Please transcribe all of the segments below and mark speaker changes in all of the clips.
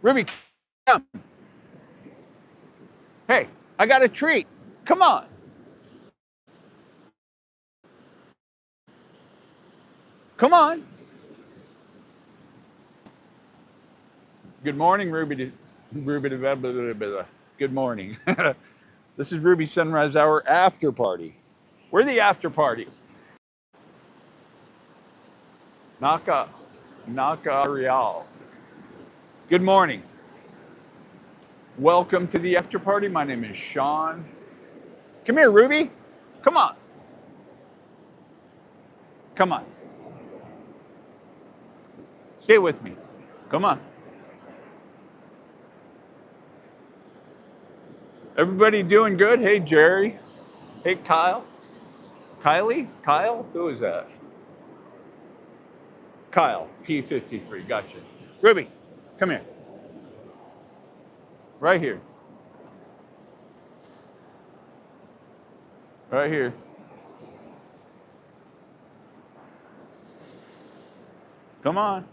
Speaker 1: Ruby, come. Hey, I got a treat. Come on. Come on. Good morning, Ruby. Blah, blah, blah, blah. Good morning. This is Ruby Sunrise Hour after party. We're the after party. Naka, Naka Real. Good morning. Welcome to the after party. My name is Sean. Come here, Ruby. Come on. Come on. Stay with me. Come on. Everybody doing good? Hey, Jerry. Hey, Kyle. Kylie? Kyle? Who is that? Kyle, P53. Gotcha. Ruby, come here. Right here. Right here. Come on.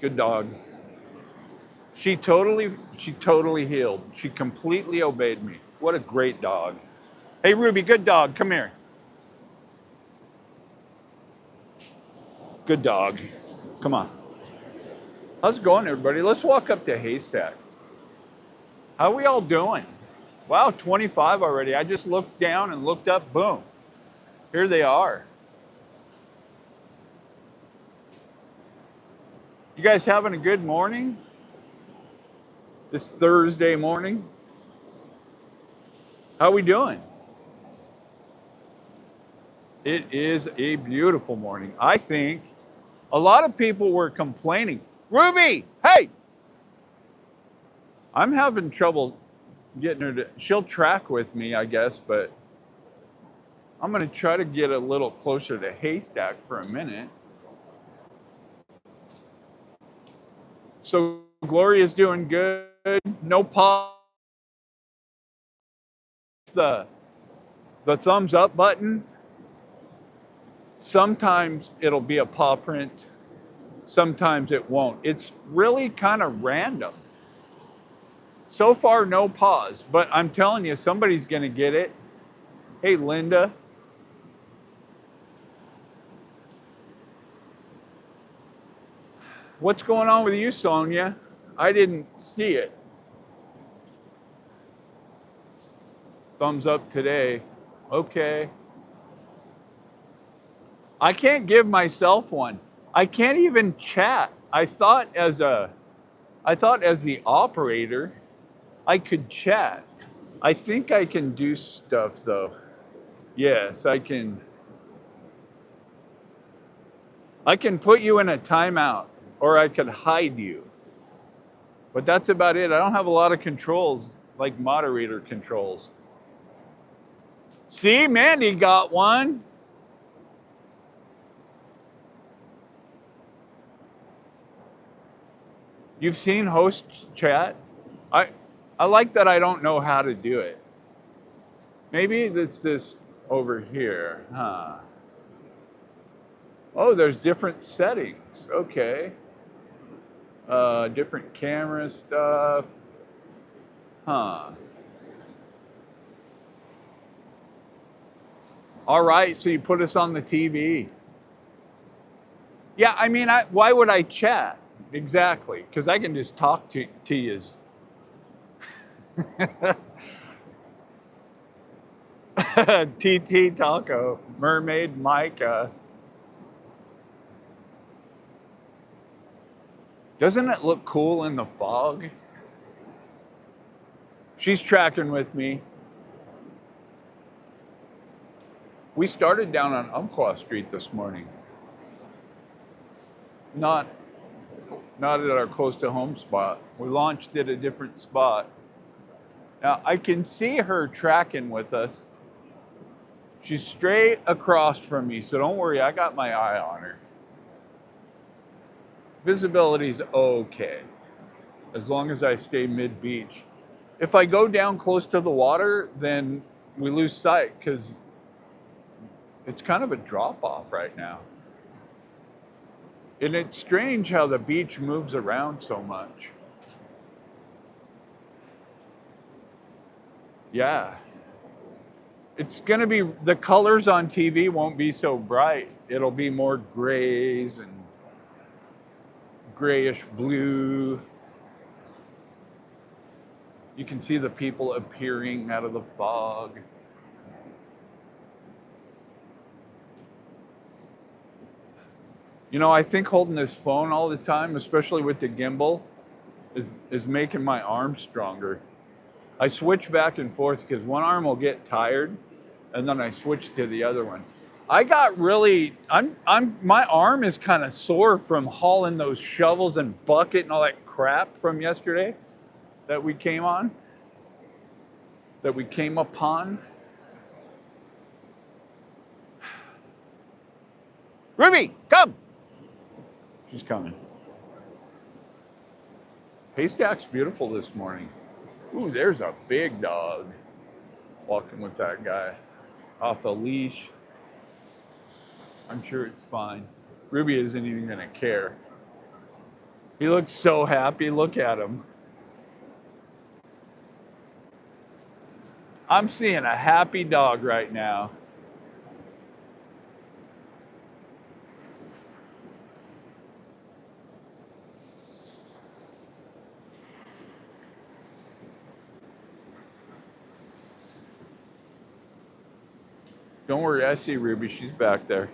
Speaker 1: Good dog. She totally healed. She completely obeyed me. What a great dog. Hey, Ruby, good dog. Come here. Good dog. Come on. How's it going, everybody? Let's walk up to Haystack. How we all doing? Wow, 25 already. I just looked down and looked up. Boom. Here they are. You guys having a good morning? This Thursday morning? How we doing? It is a beautiful morning. I think a lot of people were complaining. Ruby, hey! I'm having trouble getting her to, she'll track with me, I guess, but I'm going to try to get a little closer to Haystack for a minute. So Gloria's doing good. No pause. The thumbs up button. Sometimes it'll be a paw print. Sometimes it won't. It's really kind of random. So far, no pause, but I'm telling you, somebody's going to get it. Hey, Linda. What's going on with you, Sonia? I didn't see it. Thumbs up today. Okay. I can't give myself one. I can't even chat. I thought as the operator, I could chat. I think I can do stuff though. Yes, I can. I can put you in a timeout or I could hide you. But that's about it. I don't have a lot of controls, like moderator controls. See, Mandy got one. You've seen host chat? I like that I don't know how to do it. Maybe it's this over here, huh? Oh, there's different settings. Okay. Different camera stuff. Huh. All right, so you put us on the TV. Yeah, I mean, why would I chat? Exactly, because I can just talk to you. TT Taco, Mermaid Micah. Doesn't it look cool in the fog? She's tracking with me. We started down on Umpqua Street this morning. Not at our close to home spot. We launched at a different spot. Now I can see her tracking with us. She's straight across from me, so don't worry, I got my eye on her. Visibility's okay, as long as I stay mid-beach. If I go down close to the water, then we lose sight because it's kind of a drop-off right now. And it's strange how the beach moves around so much. Yeah. It's going to be, the colors on TV won't be so bright. It'll be more grays and grayish blue. You can see the people appearing out of the fog. You know, I think holding this phone all the time, especially with the gimbal, is making my arms stronger. I switch back and forth because one arm will get tired and then I switch to the other one. I got really, my arm is kind of sore from hauling those shovels and bucket and all that crap from yesterday that we came upon. Ruby, come! She's coming. Haystack's beautiful this morning. Ooh, there's a big dog walking with that guy off a leash. I'm sure it's fine. Ruby isn't even gonna care. He looks so happy. Look at him. I'm seeing a happy dog right now. Don't worry, I see Ruby. She's back there.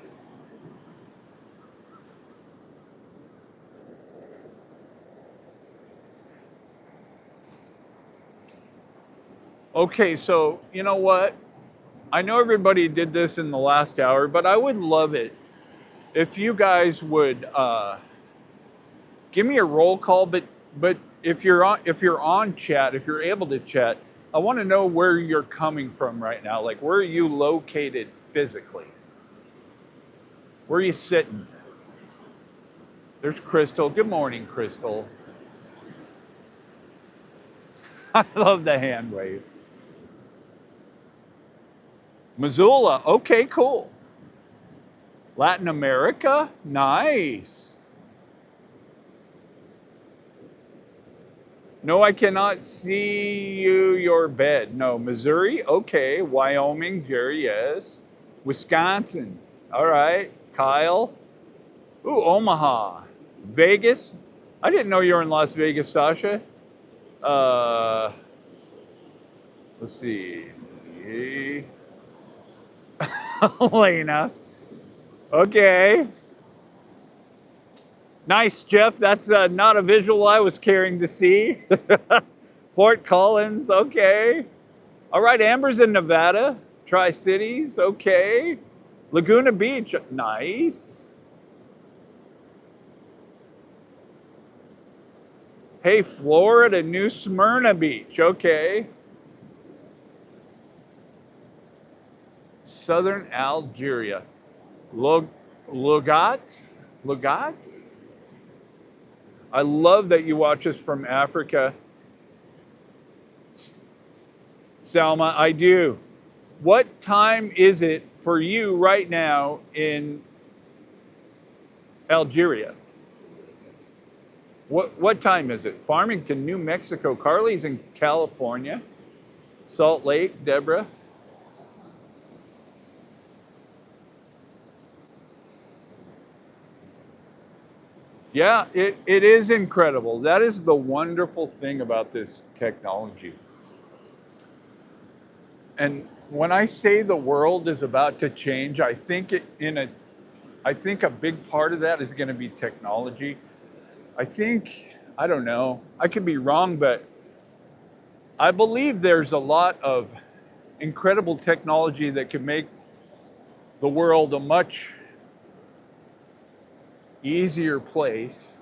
Speaker 1: Okay, so you know what? I know everybody did this in the last hour, but I would love it if you guys would give me a roll call. But if you're on chat, if you're able to chat, I want to know where you're coming from right now. Like, where are you located physically? Where are you sitting? There's Crystal. Good morning, Crystal. I love the hand wave. Missoula. Okay, cool. Latin America. Nice. No, I cannot see your bed. No, Missouri. Okay. Wyoming. Jerry, yes. Wisconsin. All right. Kyle. Ooh, Omaha. Vegas. I didn't know you were in Las Vegas, Sasha. Let's see. Elena. Okay. Nice, Jeff. That's not a visual I was caring to see. Fort Collins. Okay. All right. Amber's in Nevada. Tri-Cities. Okay. Laguna Beach. Nice. Hey, Florida, New Smyrna Beach. Okay. Southern Algeria. Lugat? I love that you watch us from Africa. Salma, I do. What time is it for you right now in Algeria? What time is it? Farmington, New Mexico. Carly's in California. Salt Lake, Deborah. Yeah, it is incredible. That is the wonderful thing about this technology. And when I say the world is about to change, I think a big part of that is going to be technology. I don't know, I could be wrong, but I believe there's a lot of incredible technology that could make the world a much easier place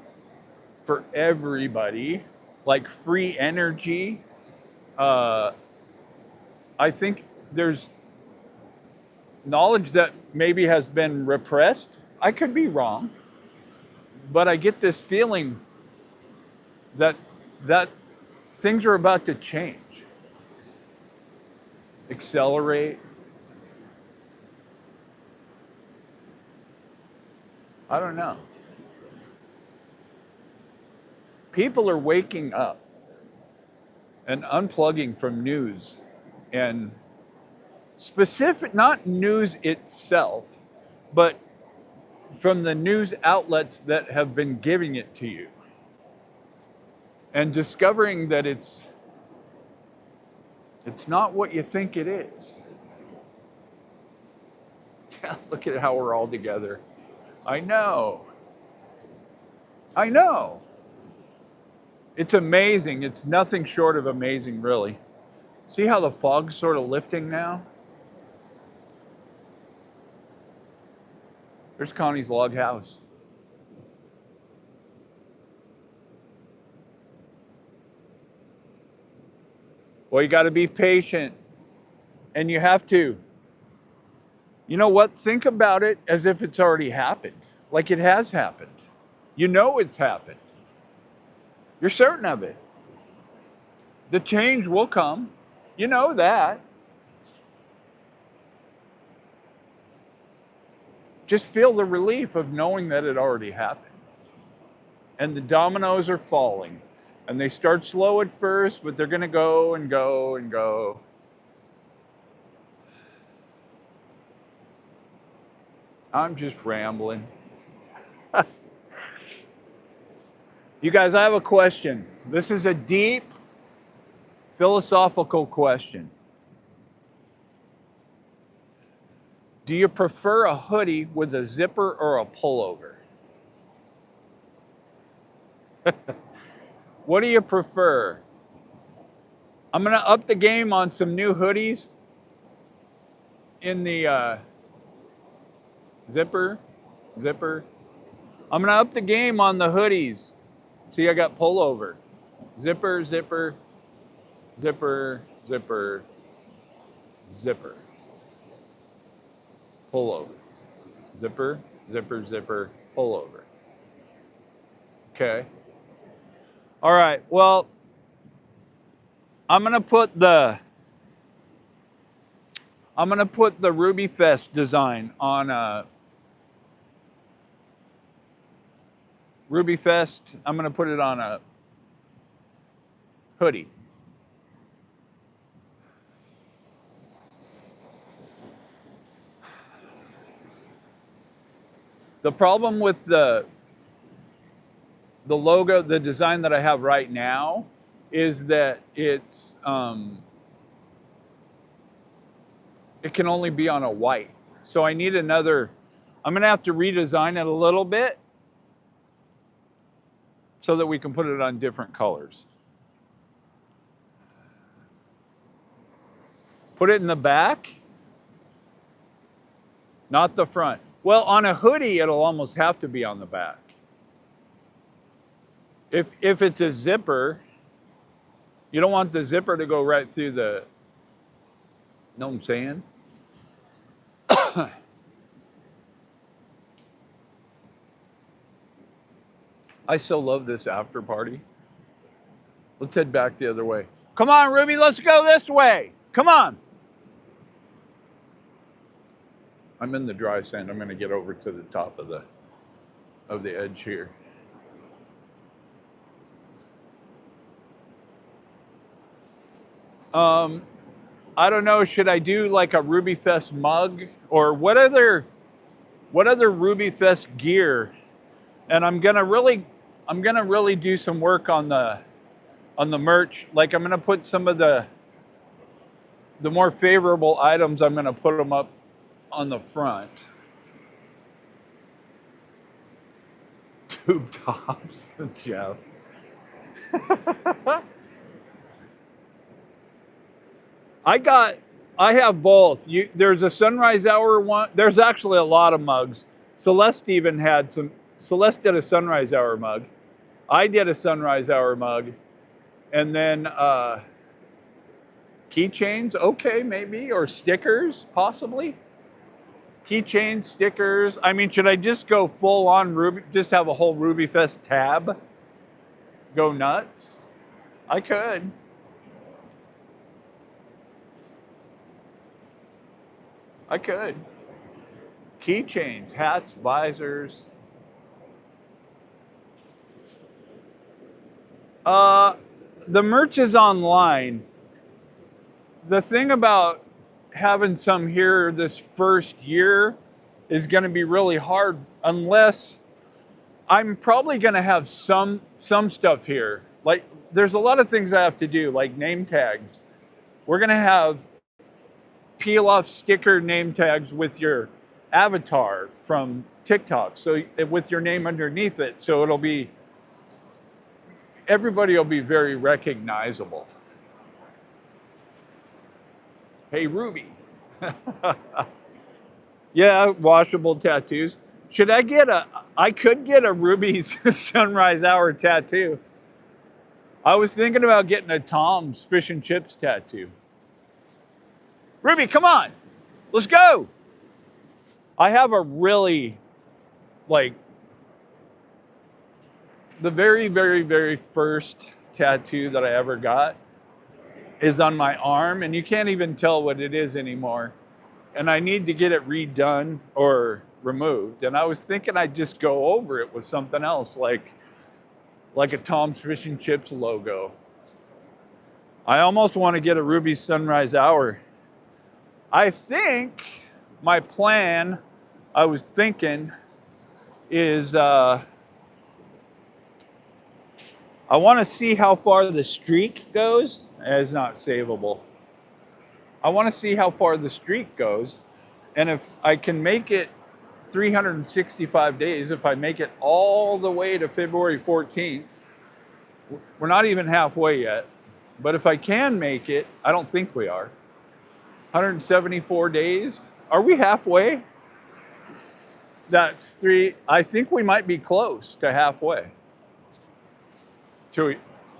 Speaker 1: for everybody, like free energy. I think there's knowledge that maybe has been repressed. I could be wrong, but I get this feeling that things are about to change, accelerate. I don't know. People are waking up and unplugging from news and specific, not news itself, but from the news outlets that have been giving it to you, and discovering that it's not what you think it is. Yeah, look at how we're all together. I know. I know. It's amazing. It's nothing short of amazing, really. See how the fog's sort of lifting now? There's Connie's log house. Well, you got to be patient, and you have to. You know what? Think about it as if it's already happened, like it has happened. You know it's happened. You're certain of it. The change will come. You know that. Just feel the relief of knowing that it already happened. And the dominoes are falling. And they start slow at first, but they're going to go and go and go. I'm just rambling. You guys, I have a question. This is a deep philosophical question. Do you prefer a hoodie with a zipper or a pullover? What do you prefer? I'm going to up the game on some new hoodies in the zipper. I'm going to up the game on the hoodies. See, I got pullover. Zipper, zipper, zipper, zipper, zipper. Pullover. Zipper, zipper, zipper, pullover. Okay. All right. Well, I'm going to put the Ruby Fest design on Ruby Fest. I'm going to put it on a hoodie. The problem with the logo, the design that I have right now, is that it's it can only be on a white. So I need another. I'm going to have to redesign it a little bit so that we can put it on different colors. Put it in the back, not the front. Well, on a hoodie, it'll almost have to be on the back. If it's a zipper, you don't want the zipper to go right through the, know what I'm saying? I so love this after party. Let's head back the other way. Come on, Ruby, let's go this way. Come on. I'm in the dry sand. I'm going to get over to the top of the edge here. I don't know, should I do like a Ruby Fest mug, or what other Ruby Fest gear? And I'm gonna really do some work on the merch. Like, I'm gonna put some of the more favorable items, I'm gonna put them up on the front. Tube tops, Jeff. I have both. There's a sunrise hour one. There's actually a lot of mugs. Celeste even had some. Celeste did a sunrise hour mug. I did a sunrise hour mug. And then keychains, okay, maybe, or stickers, possibly. Keychains, stickers. I mean, should I just go full on Ruby, just have a whole Ruby Fest tab? Go nuts? I could. Keychains, hats, visors. Uh, the merch is online. The thing about having some here this first year is going to be really hard unless I'm probably going to have some stuff here. Like there's a lot of things I have to do, like name tags. We're going to have peel off sticker name tags with your avatar from TikTok. So with your name underneath it, so it'll be everybody will be very recognizable. Hey Ruby. Yeah, washable tattoos. Should I get a I could get a Ruby's sunrise hour tattoo. I was thinking about getting a Tom's fish and chips tattoo. Ruby, come on. Let's go. I have a really like the very first tattoo that I ever got is on my arm, and you can't even tell what it is anymore. And I need to get it redone or removed. And I was thinking I'd just go over it with something else, like a Tom's Fish and Chips logo. I almost want to get a Ruby Sunrise Hour. I think my plan, I was thinking, is I want to see how far the streak goes. It's not savable. I want to see how far the streak goes. And if I can make it 365 days, if I make it all the way to February 14th, we're not even halfway yet. But if I can make it, I don't think we are. 174 days. Are we halfway? That's three. I think we might be close to halfway.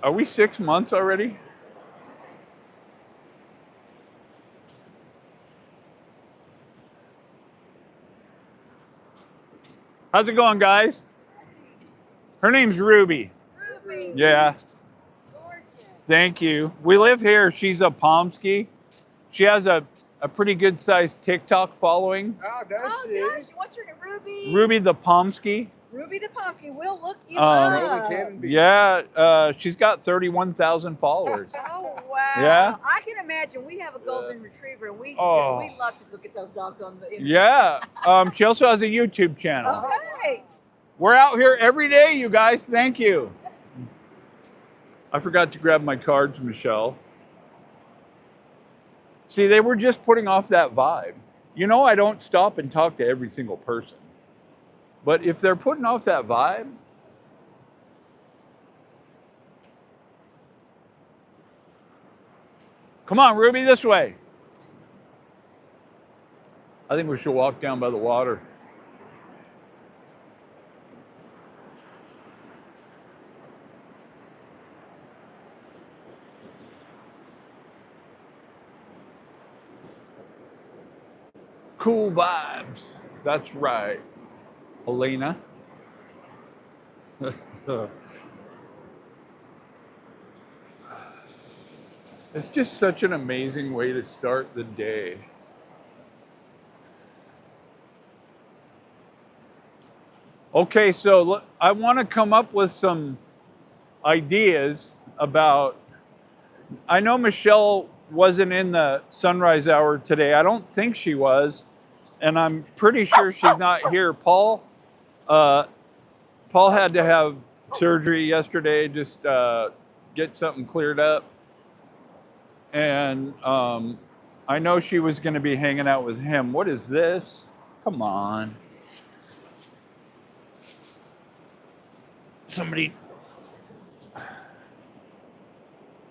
Speaker 1: Are we 6 months already? How's it going, guys? Her name's Ruby.
Speaker 2: Ruby.
Speaker 1: Yeah.
Speaker 2: Gorgeous.
Speaker 1: Thank you. We live here. She's a Pomsky. She has a pretty good sized TikTok following.
Speaker 3: Oh, does
Speaker 2: Oh,
Speaker 3: she?
Speaker 2: does she? What's her name? Ruby.
Speaker 1: Ruby the Pomsky.
Speaker 2: Ruby the Pomsky. We'll look you
Speaker 3: Roller
Speaker 2: up.
Speaker 3: Cannon.
Speaker 1: Yeah, she's got 31,000 followers.
Speaker 2: Oh wow!
Speaker 1: Yeah?
Speaker 2: I can imagine. We have a golden retriever, and we
Speaker 1: Oh.
Speaker 2: we love to look at those dogs on the internet.
Speaker 1: Yeah. She also has a YouTube channel.
Speaker 2: Okay.
Speaker 1: We're out here every day, you guys. Thank you. I forgot to grab my cards, Michelle. See, they were just putting off that vibe. You know, I don't stop and talk to every single person. But if they're putting off that vibe, come on, Ruby, this way. I think we should walk down by the water. Cool vibes. That's right. Elena. It's just such an amazing way to start the day. Okay, so look, I want to come up with some ideas about. I know Michelle wasn't in the sunrise hour today. I don't think she was, and I'm pretty sure she's not here. Paul had to have surgery yesterday, just get something cleared up, and I know she was going to be hanging out with him. What is this? Come on. Somebody.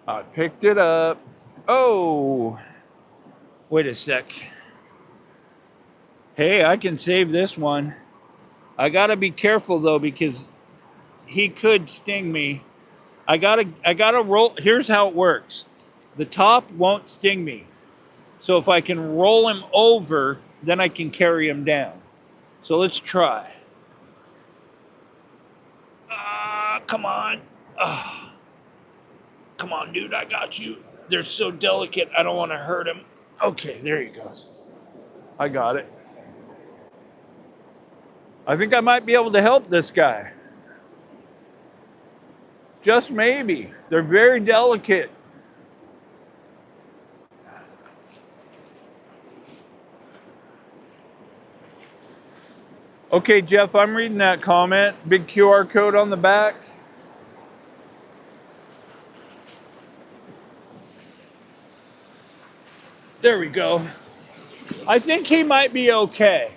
Speaker 1: I picked it up. Oh, wait a sec. Hey, I can save this one. I gotta be careful though because he could sting me. I gotta roll. Here's how it works. The top won't sting me. So if I can roll him over, then I can carry him down. So let's try. Come on. Come on, dude, I got you. They're so delicate, I don't want to hurt him. Okay, there he goes. I got it. I think I might be able to help this guy. Just maybe. They're very delicate. Okay, Jeff, I'm reading that comment. Big QR code on the back. There we go. I think he might be okay.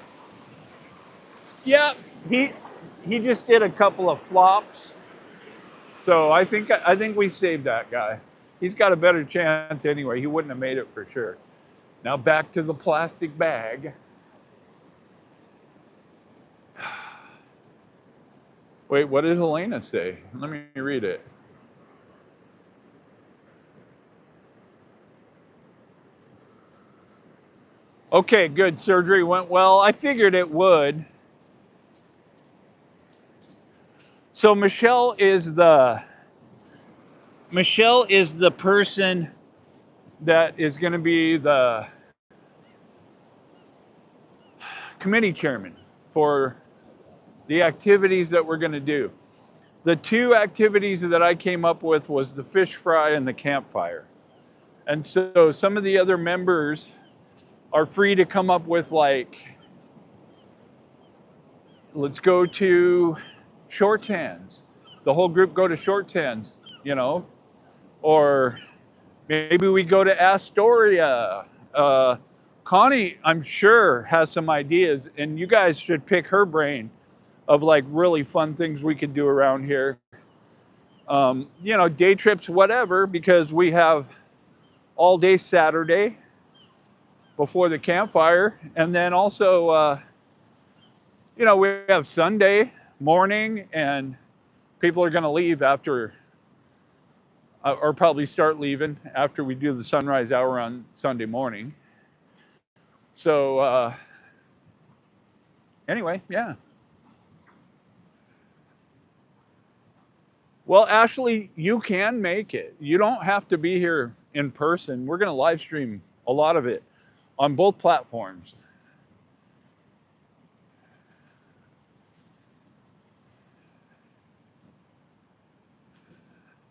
Speaker 1: Yep, he just did a couple of flops. So I think we saved that guy. He's got a better chance anyway. He wouldn't have made it for sure. Now back to the plastic bag. Wait, what did Helena say? Let me read it. Okay, good. Surgery went well. I figured it would. So Michelle is the person that is going to be the committee chairman for the activities that we're going to do. The two activities that I came up with was the fish fry and the campfire. And so some of the other members are free to come up with, like, let's go to Short Hands. The whole group go to Short Hands, you know, or maybe we go to Astoria. Connie, I'm sure, has some ideas, and you guys should pick her brain of like really fun things we could do around here. You know, day trips, whatever, because we have all day Saturday before the campfire. And then also, you know, we have Sunday morning, and people are going to leave after, or probably start leaving after we do the sunrise hour on Sunday morning. So, anyway, yeah. Well, Ashley, you can make it. You don't have to be here in person. We're going to live stream a lot of it on both platforms.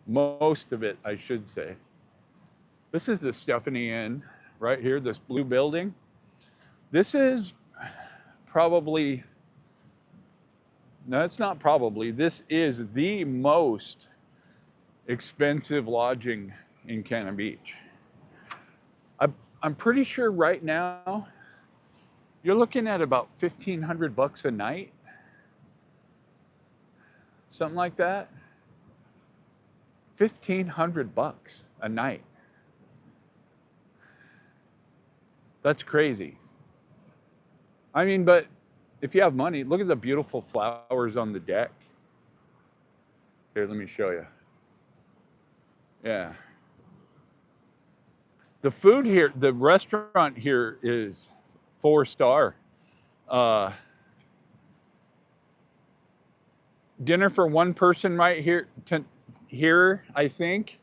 Speaker 1: Most of it, I should say. This is the Stephanie Inn right here, this blue building. This is probably, no, it's not probably, this is the most expensive lodging in Cannon Beach. I'm pretty sure right now you're looking at about $1,500 a night, something like that. $1,500 a night. That's crazy. I mean, but if you have money, look at the beautiful flowers on the deck. Here, let me show you. Yeah. The food here, the restaurant here is 4-star. Dinner for one person right here, here, I think.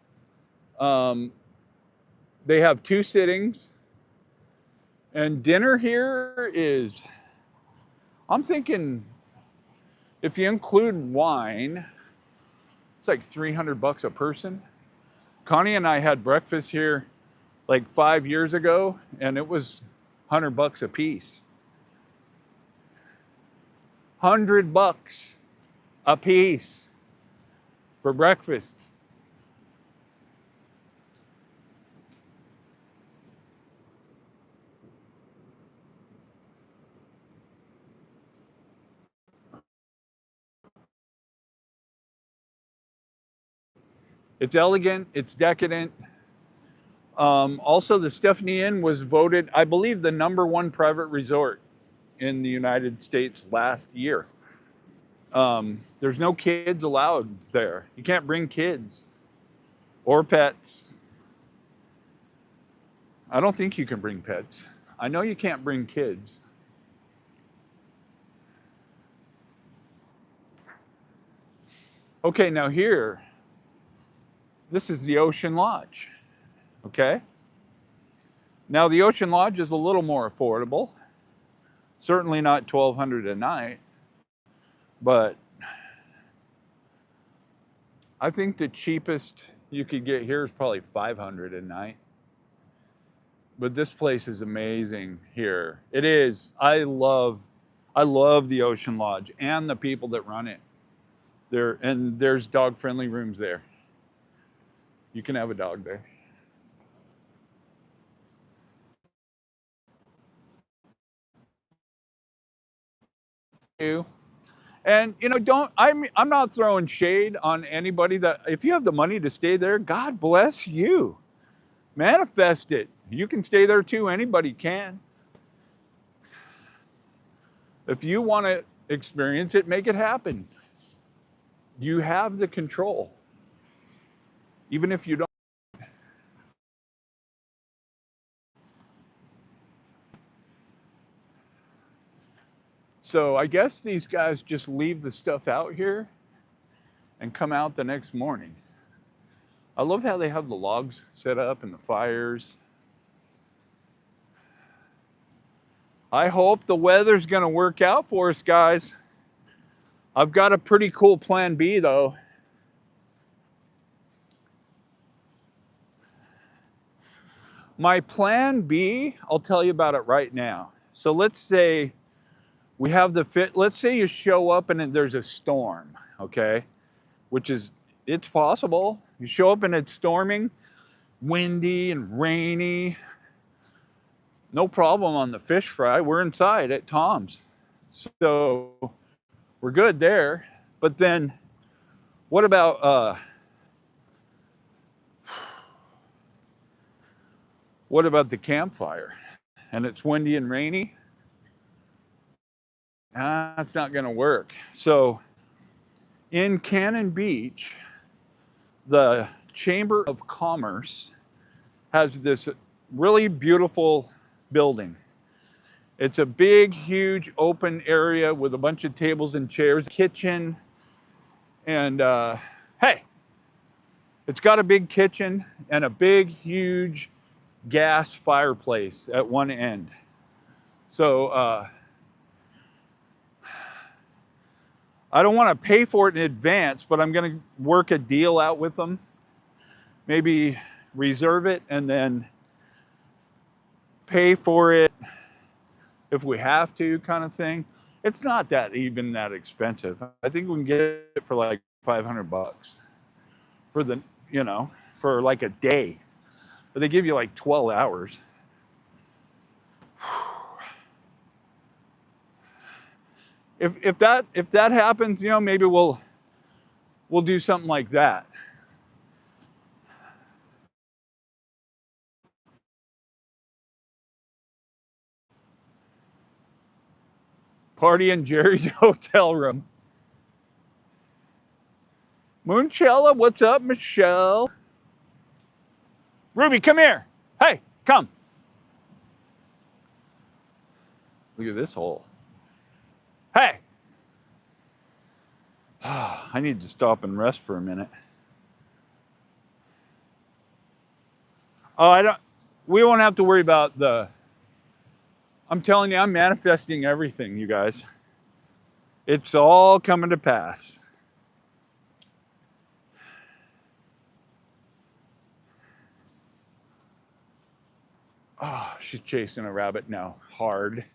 Speaker 1: They have 2 sittings. And dinner here is, I'm thinking, if you include wine, it's like $300 a person. Connie and I had breakfast here like 5 years ago, and it was $100 a piece. $100 a piece for breakfast. It's elegant, it's decadent. Also, the Stephanie Inn was voted, I believe, the #1 private resort in the United States last year. There's no kids allowed there. You can't bring kids or pets. I don't think you can bring pets. I know you can't bring kids. Okay, now here, this is the Ocean Lodge. Okay? Now the Ocean Lodge is a little more affordable. Certainly not $1,200 a night, but I think the cheapest you could get here is probably 500 a night. But this place is amazing here. It is. I love the Ocean Lodge and the people that run it. There's dog-friendly rooms there. You can have a dog there. And I'm not throwing shade on anybody that if you have the money to stay there, God bless you. Manifest it. You can stay there too. Anybody can. If you want to experience it, make it happen. You have the control. Even if you don't. So I guess these guys just leave the stuff out here and come out the next morning. I love how they have the logs set up and the fires. I hope the weather's going to work out for us, guys. I've got a pretty cool plan B, though. My plan B, I'll tell you about it right now. So let's say we have let's say you show up and there's a storm, okay? It's possible. You show up and it's storming, windy and rainy. No problem on the fish fry. We're inside at Tom's. So we're good there. But then what about the campfire? And it's windy and rainy? That's not going to work. So in Cannon Beach, the Chamber of Commerce has this really beautiful building. It's a big, huge open area with a bunch of tables and chairs, kitchen, and hey, it's got a big kitchen and a big, huge gas fireplace at one end. So I don't want to pay for it in advance, but I'm going to work a deal out with them. Maybe reserve it and then pay for it if we have to, kind of thing. It's not even that expensive. I think we can get it for like $500 for like a day. But they give you like 12 hours. If that happens, maybe we'll do something like that. Party in Jerry's hotel room. Moonchella, what's up, Michelle? Ruby, come here. Hey, come. Look at this hole. Hey. I need to stop and rest for a minute. Oh, we won't have to worry about I'm telling you, I'm manifesting everything, you guys. It's all coming to pass. Oh, she's chasing a rabbit now, hard.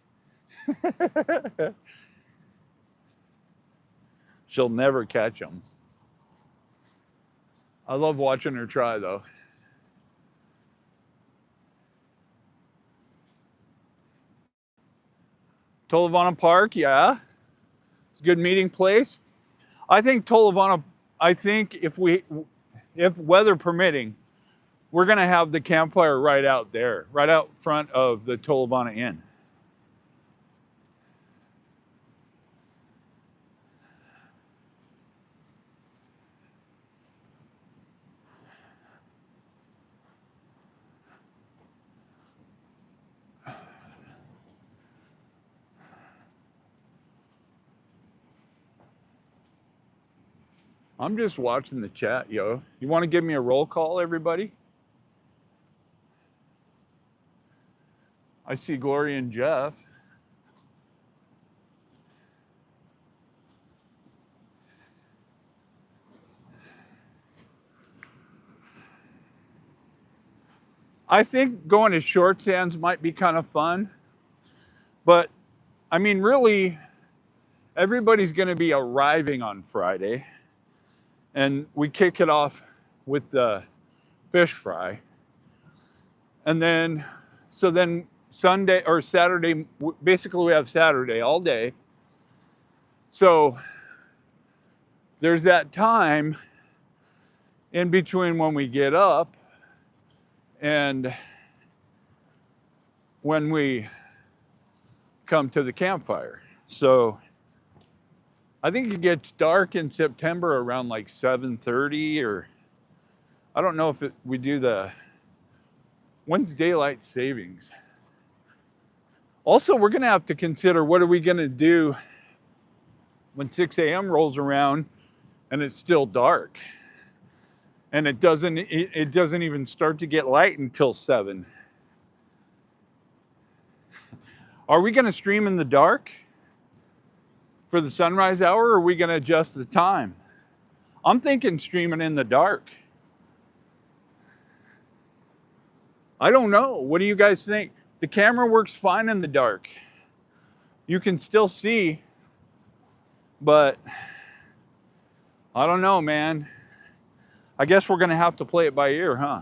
Speaker 1: She'll never catch him. I love watching her try, though. Tolovana Park, yeah. It's a good meeting place. I think if weather permitting, we're going to have the campfire right out there, right out front of the Tolovana Inn. I'm just watching the chat, yo. You want to give me a roll call, everybody? I see Gloria and Jeff. I think going to short sands might be kind of fun. But, I mean, really, everybody's going to be arriving on Friday. And we kick it off with the fish fry. And then, so then Sunday or Saturday, basically we have Saturday all day. So there's that time in between when we get up and when we come to the campfire. So I think it gets dark in September around like 7:30, or I don't know if we do when's daylight savings. Also, we're going to have to consider what are we going to do when 6 a.m. rolls around and it's still dark. And it doesn't even start to get light until 7. Are we going to stream in the dark for the sunrise hour, or are we going to adjust the time? I'm thinking streaming in the dark. I don't know. What do you guys think? The camera works fine in the dark. You can still see, but I don't know, man. I guess we're going to have to play it by ear, huh?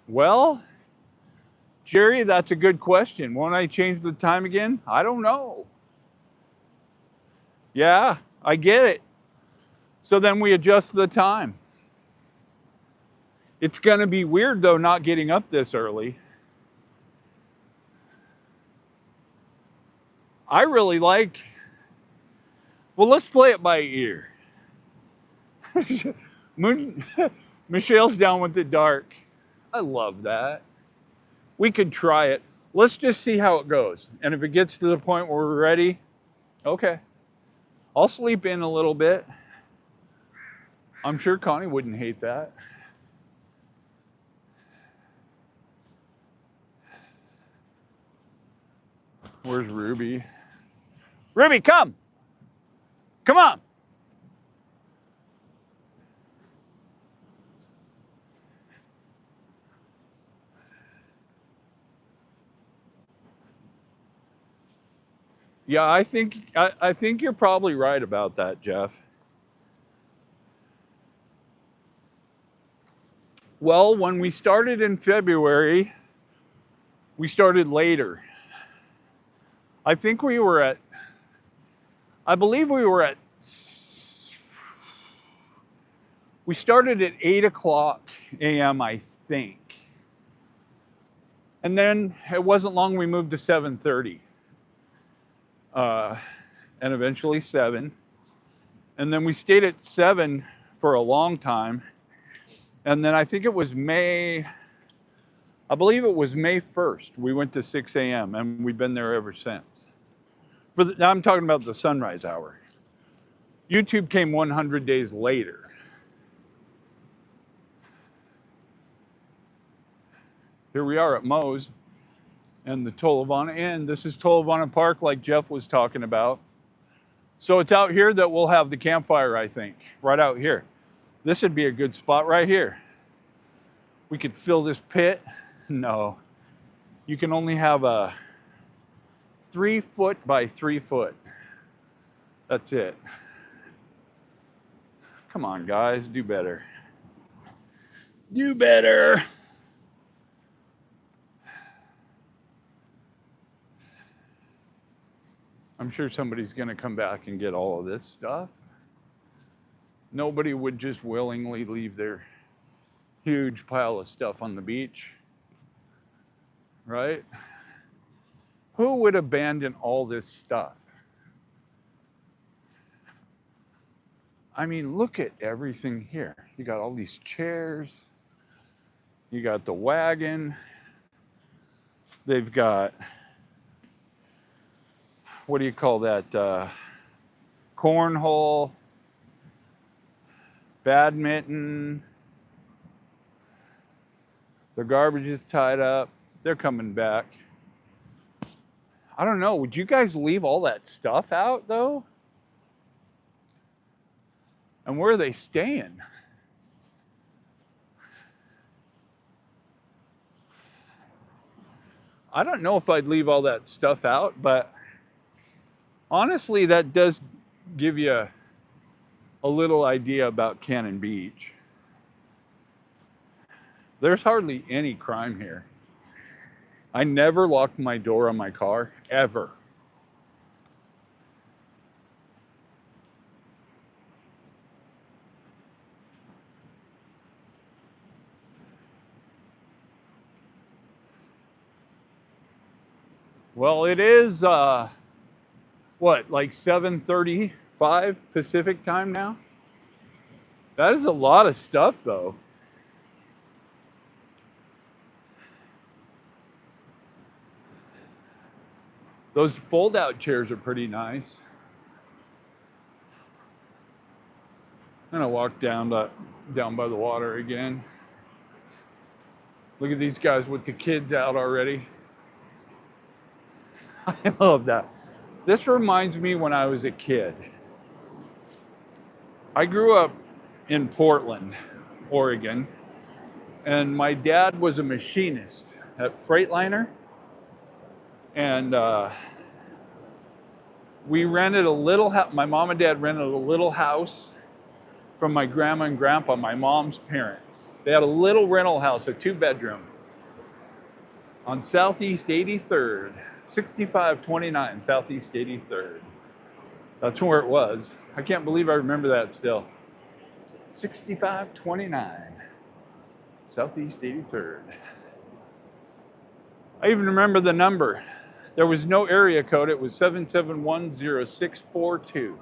Speaker 1: Well, Jerry, that's a good question. Won't I change the time again? I don't know. Yeah, I get it. So then we adjust the time. It's going to be weird, though, not getting up this early. I really like... Well, let's play it by ear. Michelle's down with the dark. I love that. We could try it. Let's just see how it goes. And if it gets to the point where we're ready, okay. I'll sleep in a little bit. I'm sure Connie wouldn't hate that. Where's Ruby? Ruby, come! Come on! Yeah, I think you're probably right about that, Jeff. Well, when we started in February, we started later. I believe we were at, we started at 8 o'clock a.m., I think. And then it wasn't long we moved to 7:30. And eventually 7. And then we stayed at 7 for a long time. And then I think it was May 1st, we went to 6 a.m. and we've been there ever since. Now I'm talking about the sunrise hour. YouTube came 100 days later. Here we are at Moe's and the Tolovana Inn. This is Tolovana Park, like Jeff was talking about. So it's out here that we'll have the campfire, I think, right out here. This would be a good spot right here. We could fill this pit. No, you can only have a 3 foot by 3 foot. That's it. Come on, guys, do better. Do better. I'm sure somebody's going to come back and get all of this stuff. Nobody would just willingly leave their huge pile of stuff on the beach, right? Who would abandon all this stuff? I mean, look at everything here. You got all these chairs. You got the wagon. They've got, what do you call that? Cornhole, badminton. Their garbage is tied up. They're coming back. I don't know. Would you guys leave all that stuff out, though? And where are they staying? I don't know if I'd leave all that stuff out, but honestly, that does give you a little idea about Cannon Beach. There's hardly any crime here. I never locked my door on my car, ever. Well, it is, what, like 7:35 Pacific time now? That is a lot of stuff, though. Those fold-out chairs are pretty nice. I'm gonna walk down by the water again. Look at these guys with the kids out already. I love that. This reminds me when I was a kid. I grew up in Portland, Oregon, and my dad was a machinist at Freightliner, and we rented a little house. My mom and dad rented a little house from my grandma and grandpa, my mom's parents. They had a little rental house, a 2-bedroom, on Southeast 83rd, 6529 Southeast 83rd. That's where it was. I can't believe I remember that still. 6529 Southeast 83rd. I even remember the number. There was no area code. It was 7710642.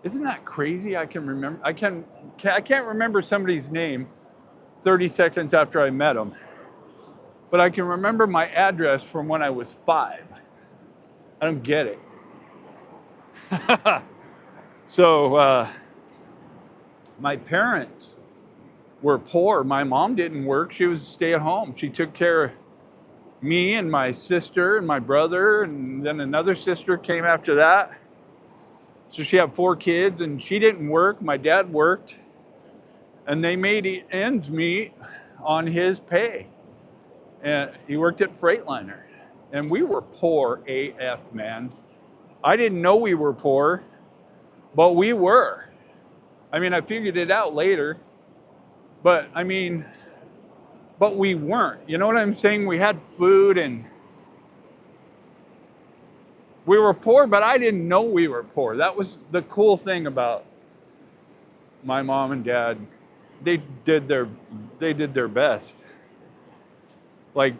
Speaker 1: Isn't that crazy? I can't remember somebody's name 30 seconds after I met them, but I can remember my address from when I was 5. I don't get it. So my parents were poor. My mom didn't work. She was stay at home. She took care of me and my sister and my brother, and then another sister came after that. So she had 4 kids, and she didn't work. My dad worked, and they made ends meet on his pay. And he worked at Freightliner, and we were poor AF, man. I didn't know we were poor, but we were. I mean, I figured it out later, but we weren't. You know what I'm saying? We had food and we were poor, but I didn't know we were poor. That was the cool thing about my mom and dad. They did their best, like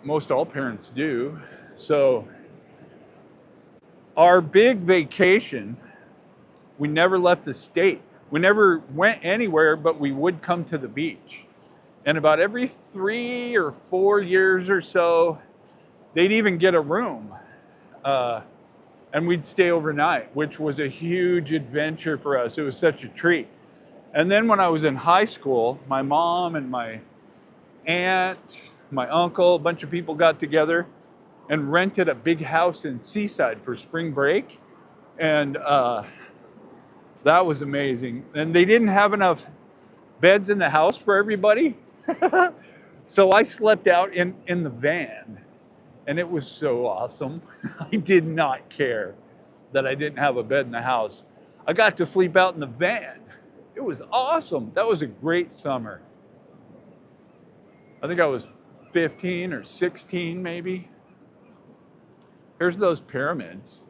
Speaker 1: most all parents do. So our big vacation, we never left the state. We never went anywhere, but we would come to the beach. And about every 3 or 4 years or so, they'd even get a room. And we'd stay overnight, which was a huge adventure for us. It was such a treat. And then when I was in high school, my mom and my aunt, my uncle, a bunch of people got together and rented a big house in Seaside for spring break. And that was amazing. And they didn't have enough beds in the house for everybody. So I slept out in the van. And it was so awesome. I did not care that I didn't have a bed in the house. I got to sleep out in the van. It was awesome. That was a great summer. I think I was 15 or 16 maybe. Here's those pyramids.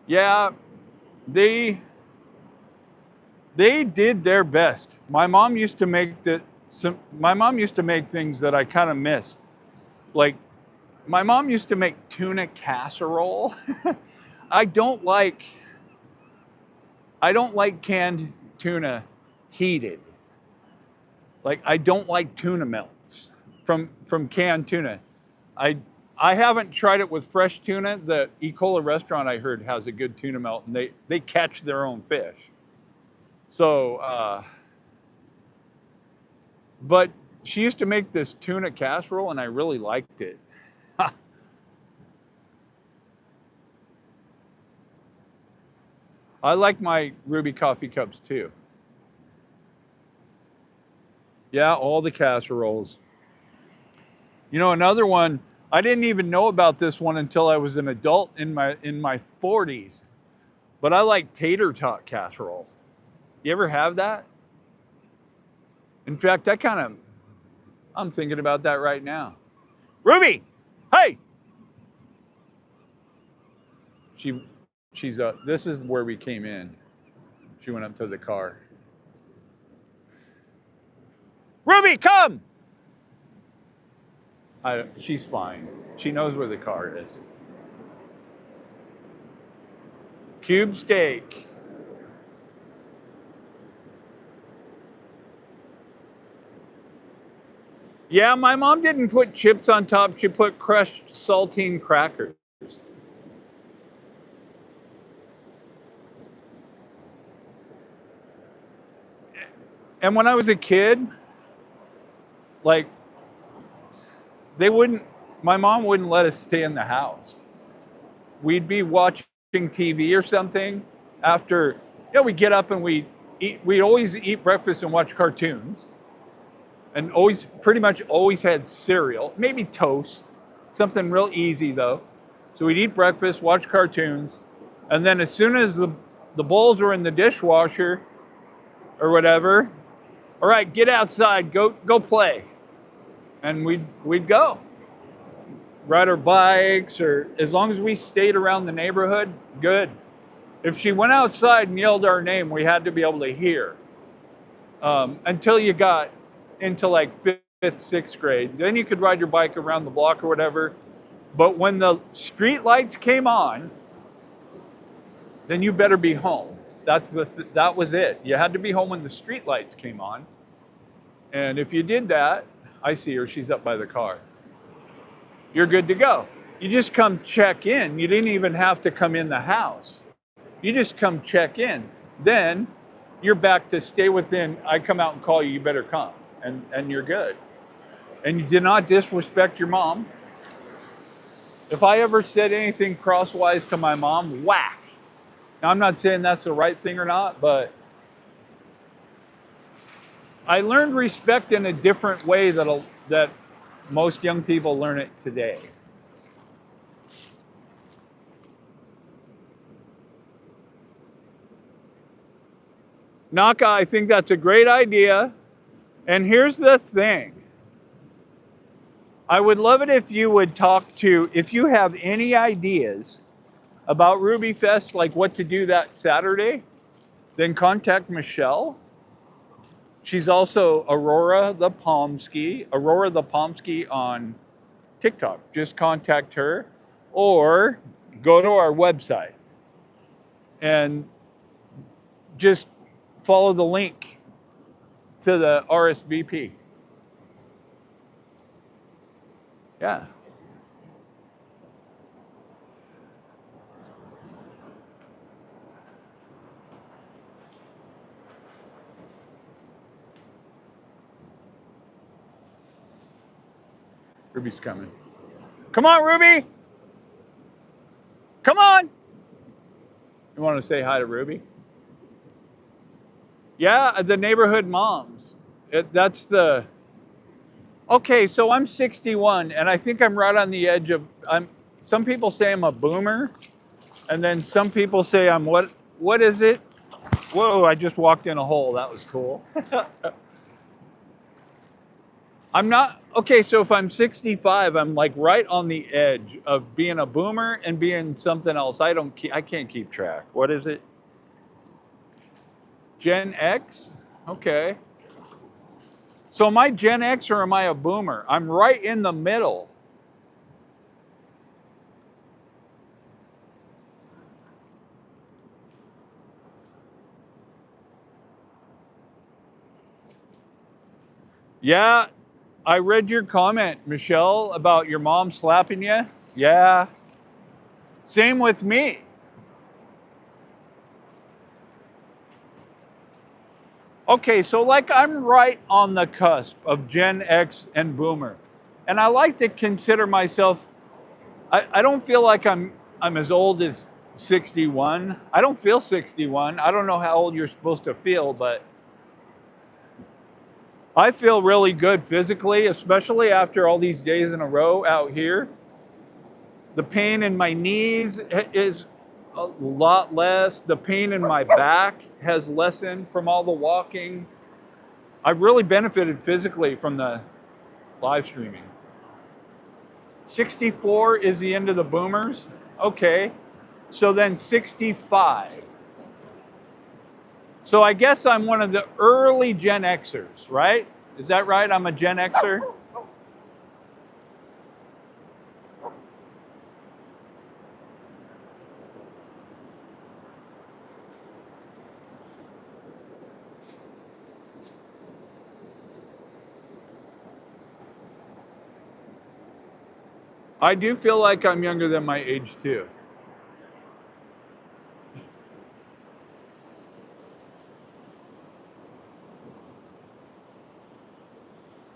Speaker 1: Yeah, they did their best. My mom used to make things that I kind of miss. Like, my mom used to make tuna casserole. I don't like canned tuna heated. Like, I don't like tuna melts from canned tuna. I haven't tried it with fresh tuna. The E. Cola restaurant I heard has a good tuna melt, and they catch their own fish. So, but she used to make this tuna casserole, and I really liked it. I like my Ruby coffee cups too. Yeah, all the casseroles. You know, another one, I didn't even know about this one until I was an adult in my 40s. But I like tater tot casserole. You ever have that? In fact, I'm thinking about that right now. Ruby, hey! She's this is where we came in. She went up to the car. Ruby, come! She's fine. She knows where the car is. Cube steak. Yeah, my mom didn't put chips on top. She put crushed saltine crackers. And when I was a kid, like, my mom wouldn't let us stay in the house. We'd be watching TV or something after, we'd get up and we'd always eat breakfast and watch cartoons. And pretty much always had cereal, maybe toast, something real easy though. So we'd eat breakfast, watch cartoons, and then as soon as the bowls were in the dishwasher or whatever, all right, get outside, go play. And we'd go. Ride our bikes, or as long as we stayed around the neighborhood, good. If she went outside and yelled our name, we had to be able to hear. Until you got into like 5th, 6th grade. Then you could ride your bike around the block or whatever. But when the street lights came on, then you better be home. That was it. You had to be home when the street lights came on. And if you did that, I see her, she's up by the car. You're good to go. You just come check in. You didn't even have to come in the house. You just come check in. Then you're back to stay within, I come out and call you, you better come. And you're good. And you did not disrespect your mom. If I ever said anything crosswise to my mom, whack. Now, I'm not saying that's the right thing or not, but I learned respect in a different way that most young people learn it today. Naka, I think that's a great idea. And here's the thing. I would love it if you would if you have any ideas about Ruby Fest, like what to do that Saturday, then contact Michelle. She's also Aurora the Pomsky on TikTok. Just contact her or go to our website and just follow the link to the RSVP. Yeah. Ruby's coming. Come on, Ruby! Come on! You want to say hi to Ruby? Yeah, the neighborhood moms. Okay, so I'm 61, and I think I'm right on the edge of, some people say I'm a boomer, and then some people say I'm what is it? Whoa, I just walked in a hole. That was cool. I'm not, okay, so if I'm 65, I'm like right on the edge of being a boomer and being something else. I can't keep track. What is it? Gen X? Okay. So am I Gen X or am I a boomer? I'm right in the middle. Yeah, I read your comment, Michelle, about your mom slapping you. Yeah. Same with me. Okay, so like I'm right on the cusp of Gen X and Boomer. And I like to consider myself, I don't feel like I'm as old as 61. I don't feel 61. I don't know how old you're supposed to feel, but I feel really good physically, especially after all these days in a row out here. The pain in my knees is a lot less. The pain in my back has lessened from all the walking. I've really benefited physically from the live streaming. 64 is the end of the boomers. Okay. So then 65. So I guess I'm one of the early Gen Xers, right? Is that right? I'm a Gen Xer? I do feel like I'm younger than my age too.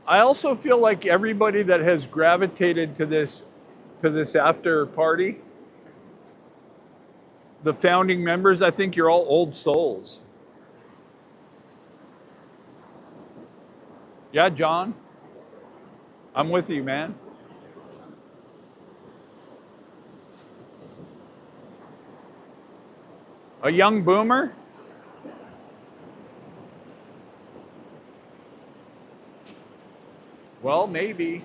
Speaker 1: I also feel like everybody that has gravitated to this after party, the founding members, I think you're all old souls. Yeah, John, I'm with you, man. A young boomer? Well, maybe.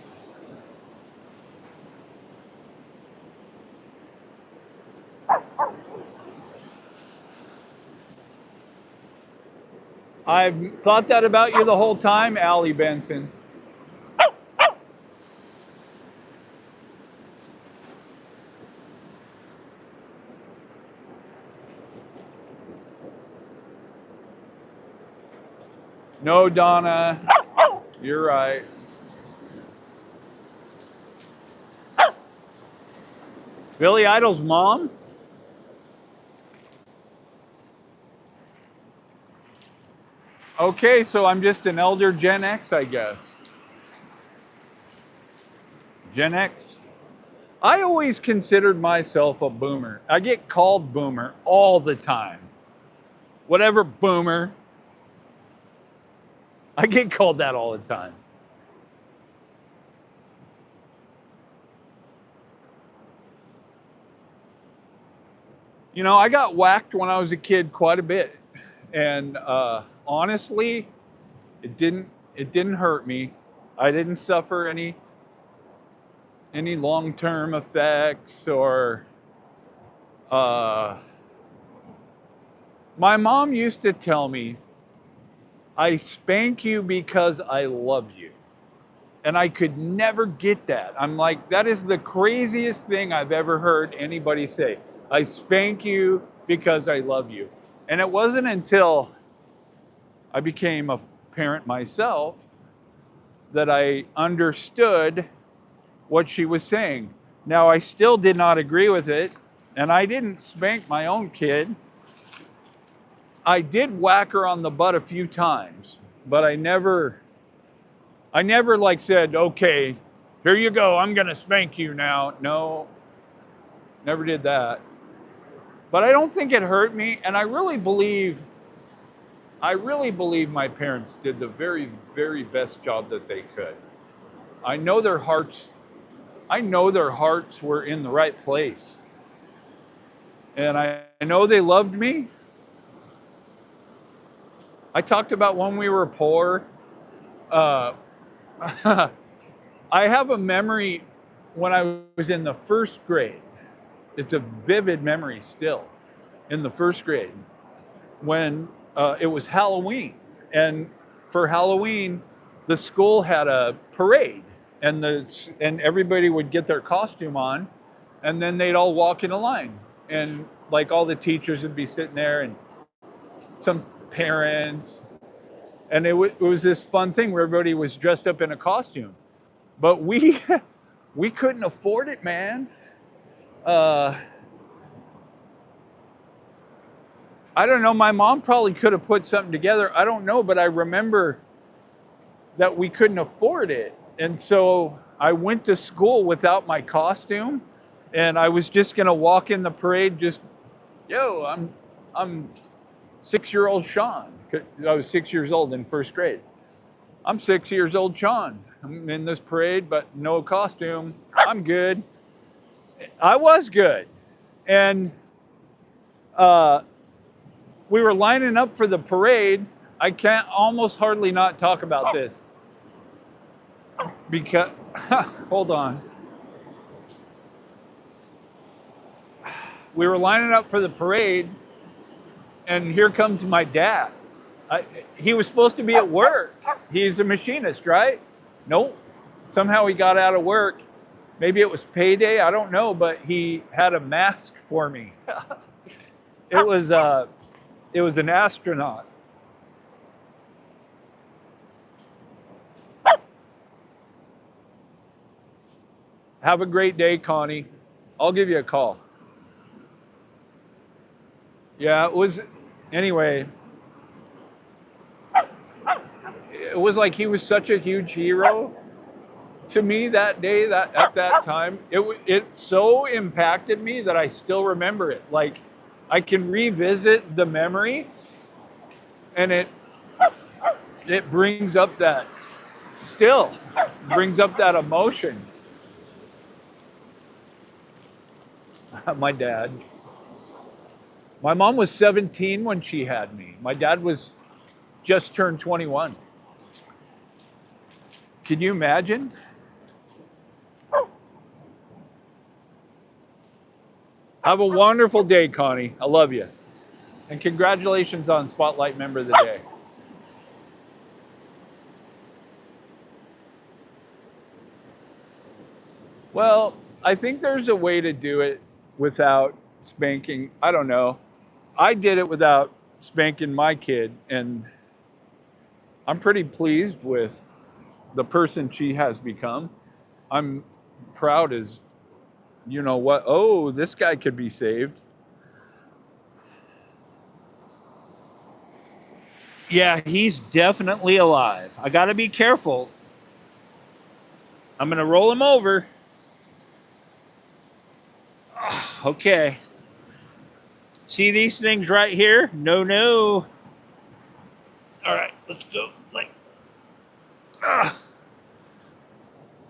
Speaker 1: I've thought that about you the whole time, Allie Benson. No, Donna, you're right. Billy Idol's mom? Okay, so I'm just an elder Gen X, I guess. Gen X. I always considered myself a boomer. I get called boomer all the time. Whatever boomer. I get called that all the time. You know, I got whacked when I was a kid quite a bit. And honestly, it didn't hurt me. I didn't suffer any long-term effects or my mom used to tell me, I spank you because I love you. And I could never get that. I'm like, that is the craziest thing I've ever heard anybody say. I spank you because I love you. And it wasn't until I became a parent myself that I understood what she was saying. Now, I still did not agree with it, and I didn't spank my own kid. I did whack her on the butt a few times, but I never like said, okay, here you go, I'm gonna spank you now. No, never did that. But I don't think it hurt me, and I really believe my parents did the very, very best job that they could. I know their hearts were in the right place. And I know they loved me. I talked about when we were poor. I have a memory when I was in the first grade. It's a vivid memory still. In the first grade, when it was Halloween, and for Halloween, the school had a parade, and everybody would get their costume on, and then they'd all walk in a line, and like all the teachers would be sitting there, and some parents, and it was this fun thing where everybody was dressed up in a costume, but we couldn't afford it, man. I don't know, my mom probably could have put something together. I don't know, but I remember that we couldn't afford it. And so I went to school without my costume, and I was just gonna walk in the parade just Yo, I'm 6-year-old Sean. I was 6 years old in first grade. I'm 6 years old Sean. I'm in this parade, but no costume. I'm good. I was good. And we were lining up for the parade. I can't almost hardly not talk about this because, hold on. We were lining up for the parade, and here comes my dad. He was supposed to be at work. He's a machinist, right? Nope. Somehow he got out of work. Maybe it was payday, I don't know, but he had a mask for me. It was an astronaut. Have a great day, Connie. I'll give you a call. Yeah, it was, anyway, it was like he was such a huge hero to me that day, that at that time. It so impacted me that I still remember it. Like, I can revisit the memory, and it brings up that, still brings up that emotion. My dad. My mom was 17 when she had me. My dad was just turned 21. Can you imagine? Have a wonderful day, Connie. I love you. And congratulations on Spotlight Member of the Day. Well, I think there's a way to do it without spanking. I don't know. I did it without spanking my kid, and I'm pretty pleased with the person she has become. I'm proud as, you know what, oh, this guy could be saved. Yeah, he's definitely alive. I got to be careful. I'm going to roll him over. Okay. See these things right here? No, no. All right, let's go. Like,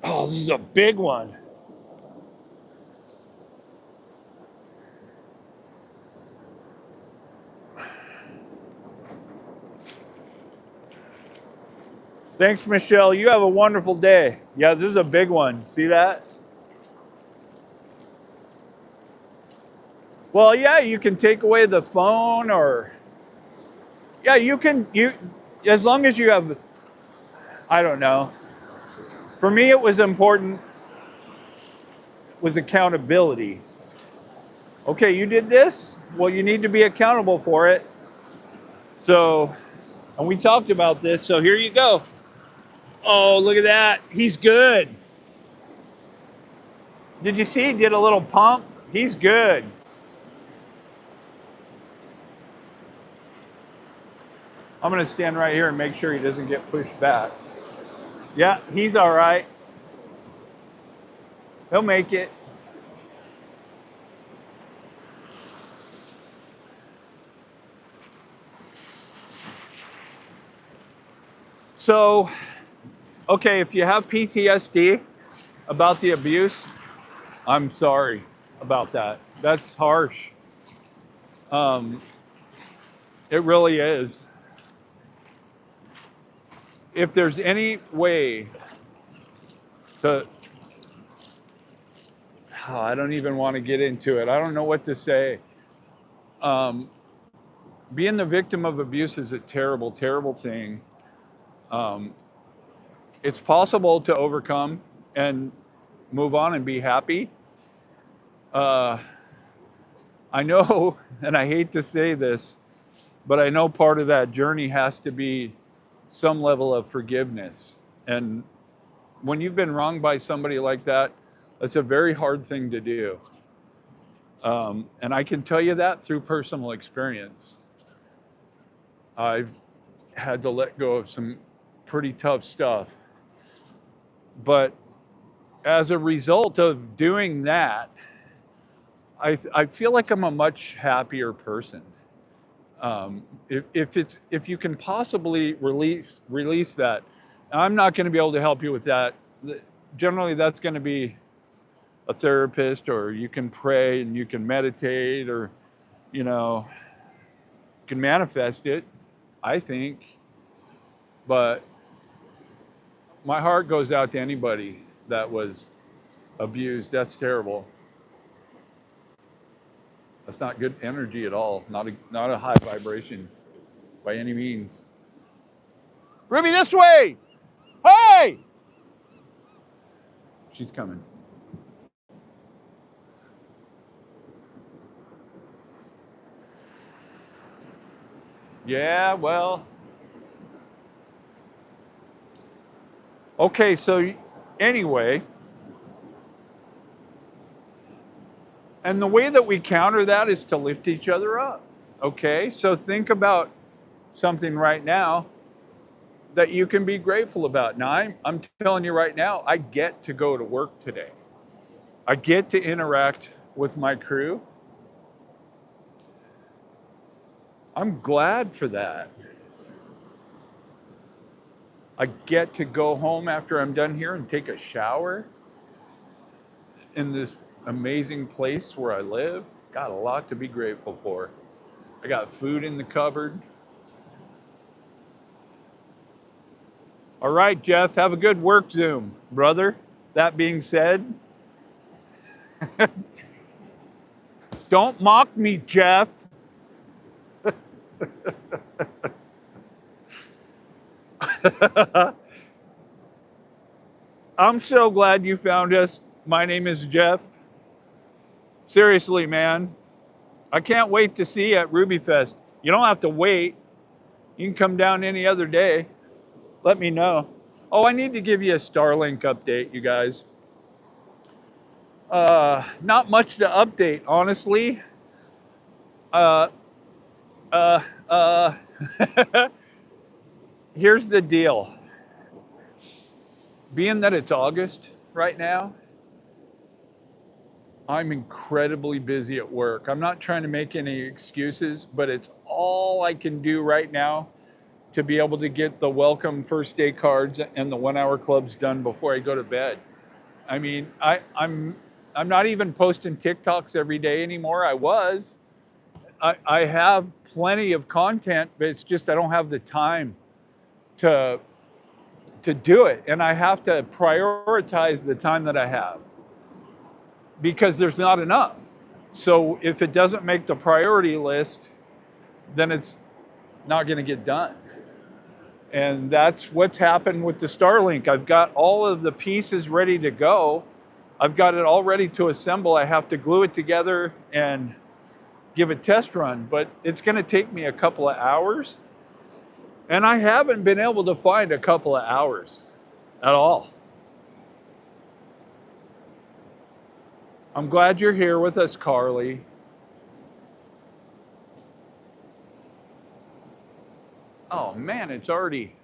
Speaker 1: oh, this is a big one. Thanks, Michelle. You have a wonderful day. Yeah, this is a big one. See that? Well, yeah, you can take away the phone, or yeah, you as long as you have, I don't know. For me, it was important, was accountability. Okay, you did this? Well, you need to be accountable for it. So, and we talked about this, so here you go. Oh, look at that. He's good. Did you see he did a little pump? He's good. I'm going to stand right here and make sure he doesn't get pushed back. Yeah, he's all right. He'll make it. So, okay, if you have PTSD about the abuse, I'm sorry about that. That's harsh. It really is. If there's any way to, I don't even want to get into it. I don't know what to say. Being the victim of abuse is a terrible, terrible thing. It's possible to overcome and move on and be happy. I know, and I hate to say this, but I know part of that journey has to be some level of forgiveness. And when you've been wronged by somebody like that, it's a very hard thing to do. And I can tell you that through personal experience. I've had to let go of some pretty tough stuff. But as a result of doing that, I feel like I'm a much happier person. If you can possibly release that, I'm not going to be able to help you with that. Generally, that's going to be a therapist, or you can pray and you can meditate, or you know, can manifest it, I think. But my heart goes out to anybody that was abused. That's terrible. That's not good energy at all. Not a high vibration by any means. Ruby, this way! Hey! She's coming. Yeah, well. Okay, so anyway, and the way that we counter that is to lift each other up. Okay, so think about something right now that you can be grateful about. Now, I'm telling you right now, I get to go to work today. I get to interact with my crew. I'm glad for that. I get to go home after I'm done here and take a shower in this amazing place where I live. Got a lot to be grateful for. I got food in the cupboard. All right, Jeff, have a good work Zoom, brother. That being said, don't mock me, Jeff. I'm so glad you found us. My name is Jeff. Seriously, man. I can't wait to see you at Ruby Fest. You don't have to wait. You can come down any other day. Let me know. Oh, I need to give you a Starlink update, you guys. Not much to update, honestly. Uh, uh, uh, Here's the deal. Being that it's August right now, I'm incredibly busy at work. I'm not trying to make any excuses, but it's all I can do right now to be able to get the welcome first day cards and the 1 hour clubs done before I go to bed. I mean, I'm not even posting TikToks every day anymore. I was. I have plenty of content, but it's just I don't have the time to do it, and I have to prioritize the time that I have because there's not enough. So if it doesn't make the priority list, then it's not going to get done. And that's what's happened with the Starlink. I've got all of the pieces ready to go. I've got it all ready to assemble. I have to glue it together and give a test run, but it's going to take me a couple of hours. And I haven't been able to find a couple of hours at all. I'm glad you're here with us, Carly. Oh man, it's already.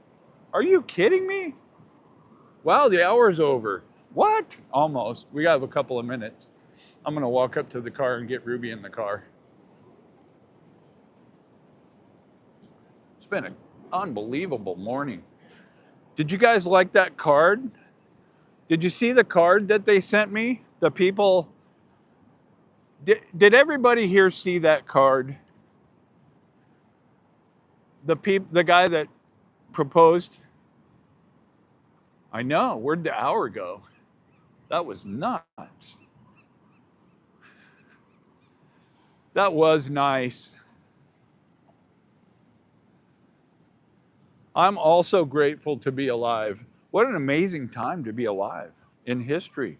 Speaker 1: Are you kidding me? Wow, the hour's over. What? Almost. We have a couple of minutes. I'm going to walk up to the car and get Ruby in the car. It's been an unbelievable morning. Did you guys like that card? Did you see the card that they sent me? The people. Did everybody here see that card? The guy that proposed. I know. Where'd the hour go? That was nuts. That was nice. I'm also grateful to be alive. What an amazing time to be alive in history.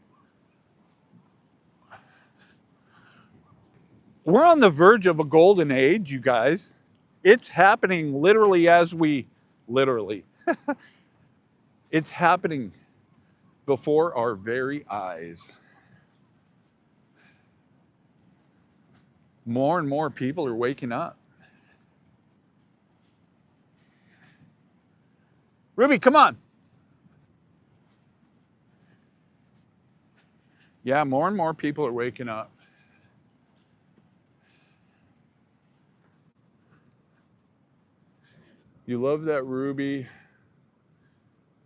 Speaker 1: We're on the verge of a golden age, you guys. It's happening literally literally. It's happening before our very eyes. More and more people are waking up. Ruby, come on. Yeah, more and more people are waking up. You love that Ruby.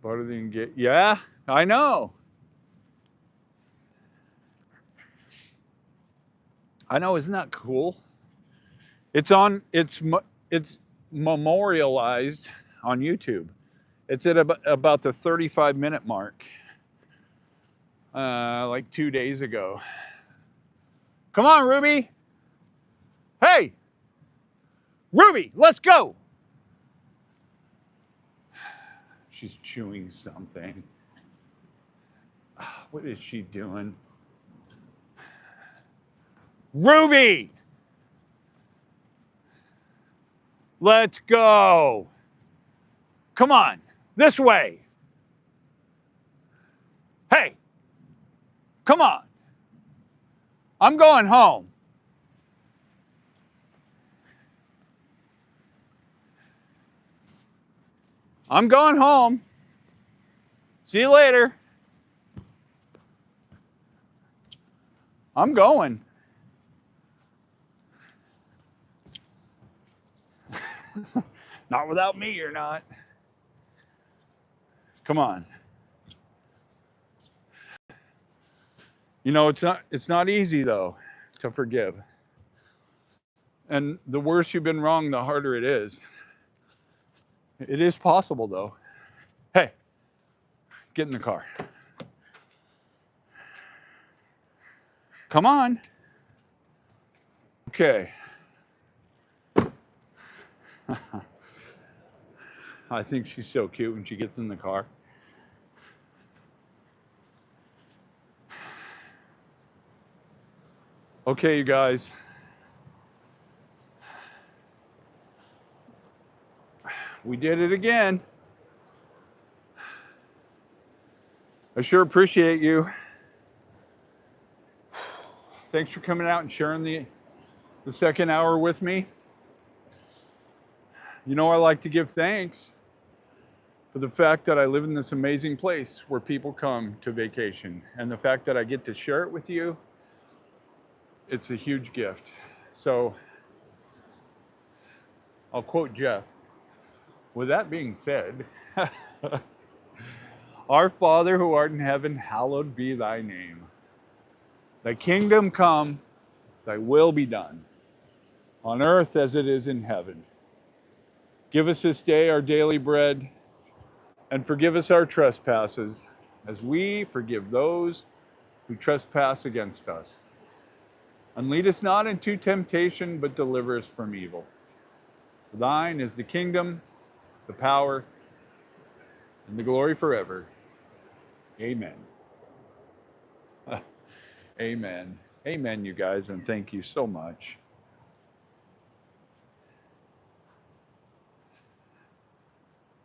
Speaker 1: Better than get. Yeah, I know. I know. Isn't that cool? It's memorialized on YouTube. It's at about the 35-minute mark. Like 2 days ago. Come on, Ruby. Hey, Ruby, let's go. She's chewing something. What is she doing? Ruby! Let's go. Come on, this way. Hey, come on. I'm going home. I'm going home. See you later. I'm going. Not without me, you're not. Come on. You know, it's not easy though to forgive. And the worse you've been wrong, the harder it is. It is possible though. Hey, get in the car. Come on. Okay. I think she's so cute when she gets in the car. Okay, you guys. We did it again. I sure appreciate you. Thanks for coming out and sharing the second hour with me. You know, I like to give thanks for the fact that I live in this amazing place where people come to vacation. And the fact that I get to share it with you, it's a huge gift. So I'll quote Jeff. With that being said, Our Father who art in heaven, hallowed be thy name. Thy kingdom come, thy will be done, on earth as it is in heaven. Give us this day our daily bread, and forgive us our trespasses, as we forgive those who trespass against us. And lead us not into temptation, but deliver us from evil. For thine is the kingdom, the power, and the glory forever. Amen. Amen. Amen, you guys, and thank you so much.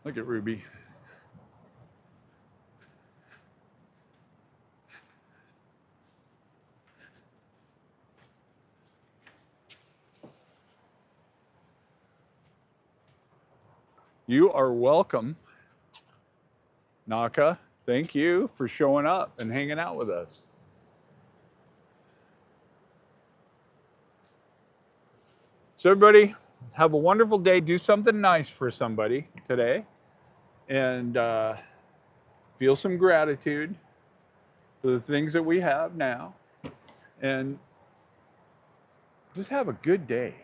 Speaker 1: Look at Ruby. You are welcome, Naka. Thank you for showing up and hanging out with us. So everybody, have a wonderful day. Do something nice for somebody today. And feel some gratitude for the things that we have now. And just have a good day.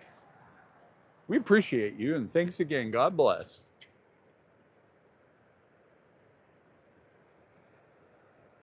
Speaker 1: We appreciate you, and thanks again. God bless.